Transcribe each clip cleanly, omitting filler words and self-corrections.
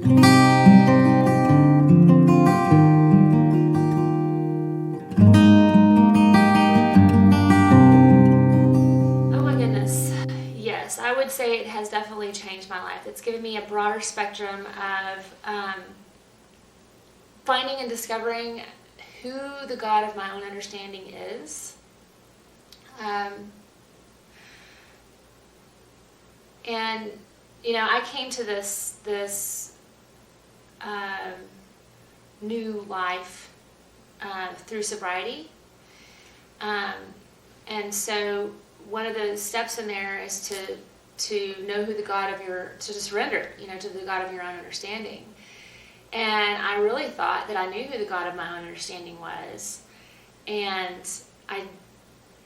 I would say it has definitely changed my life. It's given me a broader spectrum of finding and discovering who the God of my own understanding is. And I came to this new life through sobriety, and so one of the steps in there is to know who the God of to surrender, to the God of your own understanding. And I really thought that I knew who the God of my own understanding was, and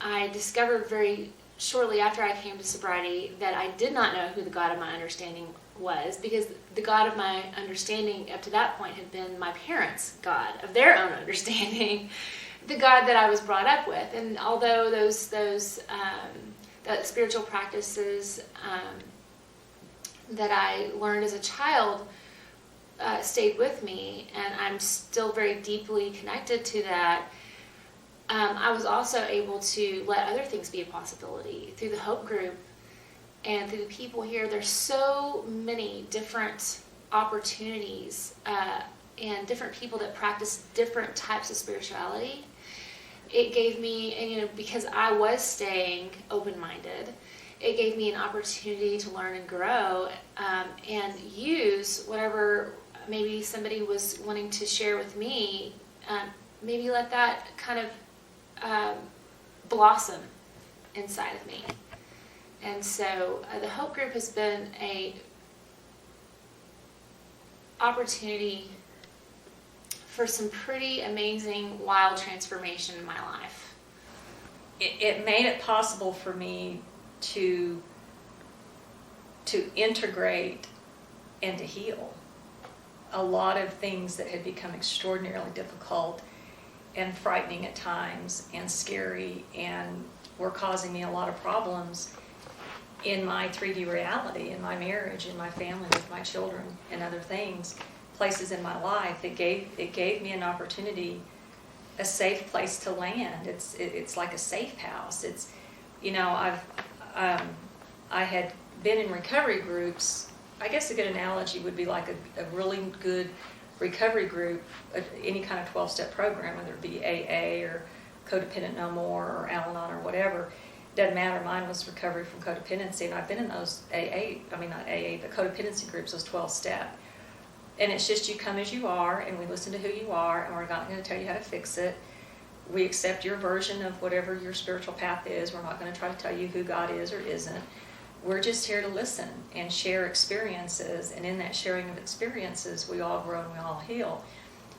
I discovered very shortly after I came to sobriety that I did not know who the God of my understanding was, because the God of my understanding up to that point had been my parents' God of their own understanding, the God that I was brought up with. And although those spiritual practices that I learned as a child stayed with me, and I'm still very deeply connected to that, I was also able to let other things be a possibility through the Hope Group and through the people here. There's so many different opportunities and different people that practice different types of spirituality. It gave me, because I was staying open-minded, it gave me an opportunity to learn and grow and use whatever maybe somebody was wanting to share with me, maybe let that kind of blossom inside of me. And so the Hope Group has been a opportunity for some pretty amazing, wild transformation in my life. It made it possible for me to integrate and to heal a lot of things that had become extraordinarily difficult and frightening at times and scary and were causing me a lot of problems in my 3D reality, in my marriage, in my family, with my children and other things, places in my life. It gave me an opportunity, a safe place to land. It's like a safe house. It's, I had been in recovery groups. I guess a good analogy would be like a really good recovery group, any kind of 12-step program, whether it be AA or Codependent No More or Al-Anon or whatever. Doesn't matter. Mine was recovery from codependency, and I've been in those not AA, but codependency groups, those 12-step. And it's just you come as you are, and we listen to who you are, and we're not going to tell you how to fix it. We accept your version of whatever your spiritual path is. We're not going to try to tell you who God is or isn't. We're just here to listen and share experiences, and in that sharing of experiences, we all grow and we all heal.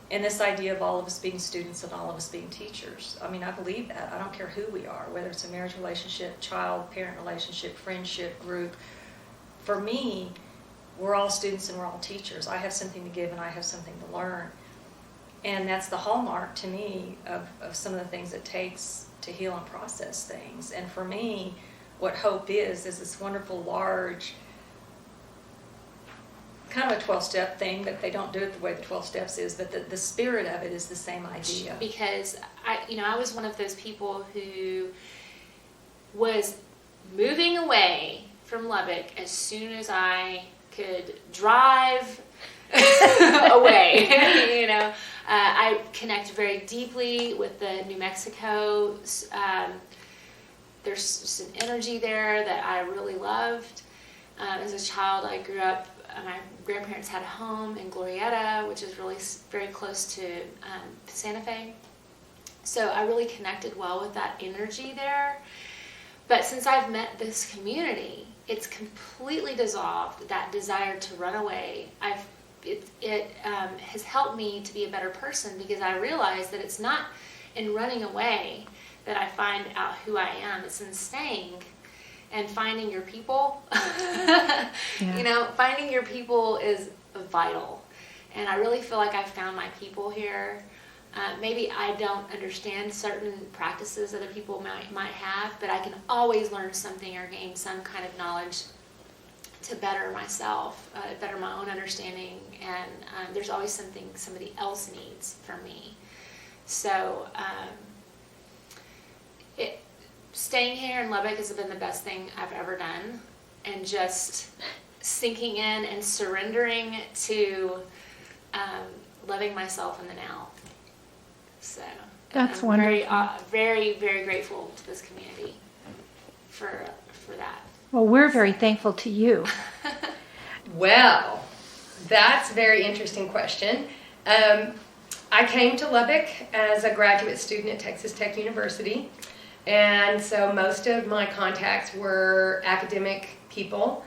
And this idea of all of us being students and all of us being teachers, I believe that. I don't care who we are, whether it's a marriage relationship, child-parent relationship, friendship, group. For me, we're all students and we're all teachers. I have something to give and I have something to learn. And that's the hallmark to me of some of the things it takes to heal and process things. And for me, what hope is this wonderful, large, kind of a 12-step thing, but they don't do it the way the 12 steps is, but the spirit of it is the same idea. Because I was one of those people who was moving away from Lubbock as soon as I could drive away. I connect very deeply with the New Mexico. There's just an energy there that I really loved. As a child, I grew up, my grandparents had a home in Glorieta, which is really very close to Santa Fe. So I really connected well with that energy there. But since I've met this community, it's completely dissolved that desire to run away. It has helped me to be a better person, because I realize that it's not in running away that I find out who I am. It's in staying and finding your people. Yeah. Finding your people is vital. And I really feel like I've found my people here. Maybe I don't understand certain practices other people might have, but I can always learn something or gain some kind of knowledge to better myself, better my own understanding, and there's always something somebody else needs from me. So staying here in Lubbock has been the best thing I've ever done, and just sinking in and surrendering to loving myself in the now. So That's I'm wonderful. very, very grateful to this community for that. Well, we're very thankful to you. Well, that's a very interesting question. I came to Lubbock as a graduate student at Texas Tech University, and so most of my contacts were academic people,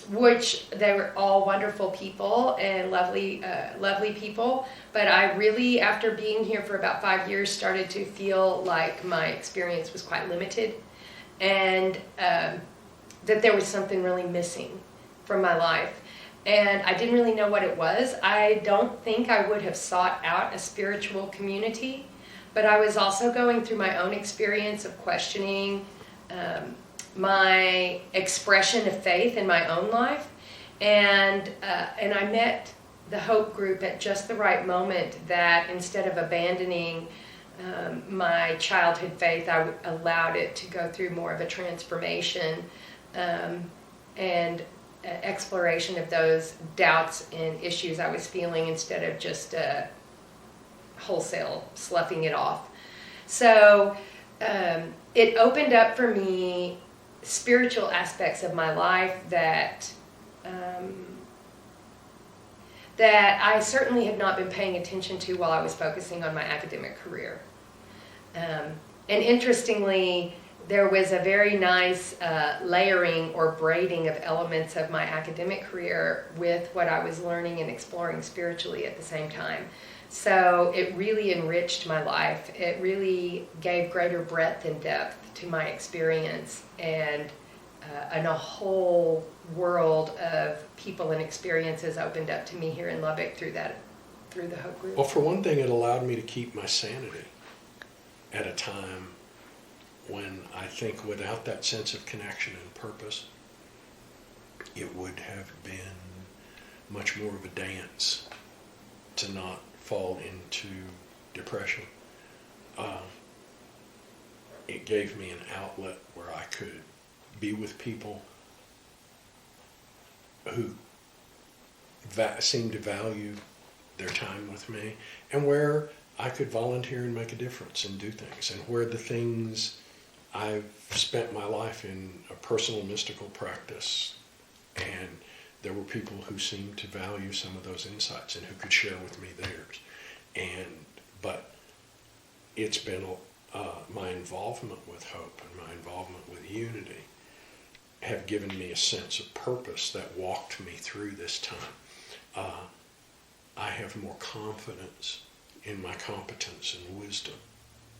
which they were all wonderful people and lovely people. But I really, after being here for about 5 years, started to feel like my experience was quite limited, and that there was something really missing from my life. And I didn't really know what it was. I don't think I would have sought out a spiritual community, but I was also going through my own experience of questioning my expression of faith in my own life. And I met the Hope Group at just the right moment, that instead of abandoning my childhood faith, I allowed it to go through more of a transformation and exploration of those doubts and issues I was feeling, instead of just wholesale sloughing it off. So it opened up for me spiritual aspects of my life that I certainly had not been paying attention to while I was focusing on my academic career. And interestingly, there was a very nice layering or braiding of elements of my academic career with what I was learning and exploring spiritually at the same time. So it really enriched my life. It really gave greater breadth and depth to my experience, and a whole world of people and experiences opened up to me here in Lubbock through the Hope Group. Well, for one thing, it allowed me to keep my sanity at a time when I think without that sense of connection and purpose, it would have been much more of a dance to not fall into depression. It gave me an outlet where I could be with people who seemed to value their time with me, and where I could volunteer and make a difference and do things, and where the things I've spent my life in a personal mystical practice, and there were people who seemed to value some of those insights and who could share with me theirs. But it's been my involvement with Hope and my involvement with Unity have given me a sense of purpose that walked me through this time. I have more confidence in my competence and wisdom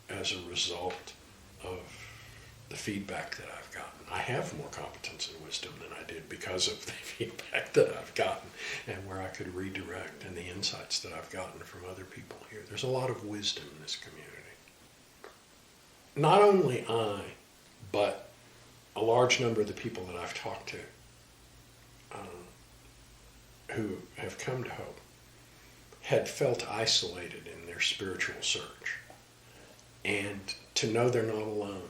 as a result of the feedback that I've gotten. I have more competence and wisdom than I did because of the feedback that I've gotten, and where I could redirect, and the insights that I've gotten from other people here. There's a lot of wisdom in this community. Not only I, but a large number of the people that I've talked to who have come to Hope had felt isolated in their spiritual search. And to know they're not alone,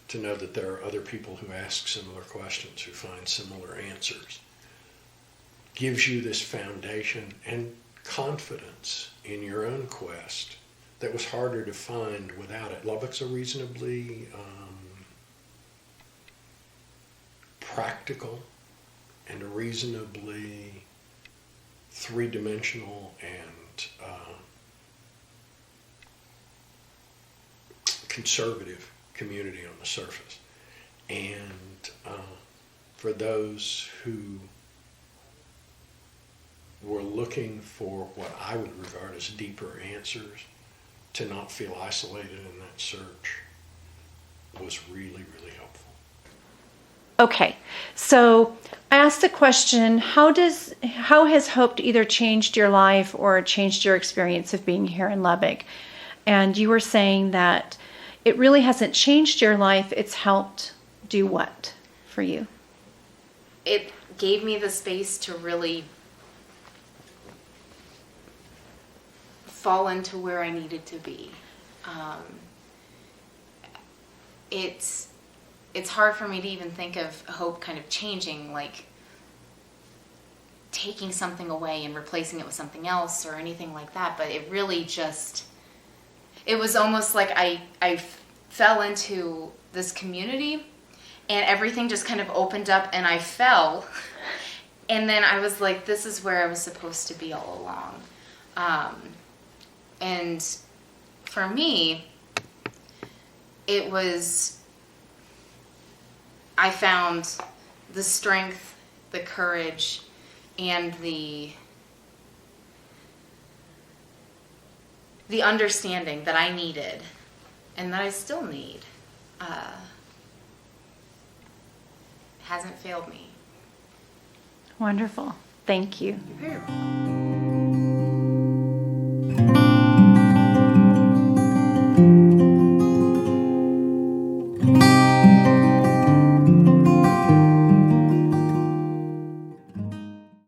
to know that there are other people who ask similar questions, who find similar answers, gives you this foundation and confidence in your own quest that was harder to find without it. Lubbock's a reasonably practical and a reasonably three-dimensional and conservative community on the surface. And for those who were looking for what I would regard as deeper answers, to not feel isolated in that search was really, really helpful. Okay, so I asked the question, how has Hope either changed your life or changed your experience of being here in Lubbock? And you were saying that it really hasn't changed your life, it's helped do what for you? It gave me the space to really fall into where I needed to be. It's hard for me to even think of hope kind of changing, like taking something away and replacing it with something else or anything like that. But it really just, it was almost like I fell into this community and everything just kind of opened up and I fell. And then I was like, this is where I was supposed to be all along. And for me, it was, I found the strength, the courage, and the understanding that I needed and that I still need. Hasn't failed me. Wonderful. Thank you. You're very welcome.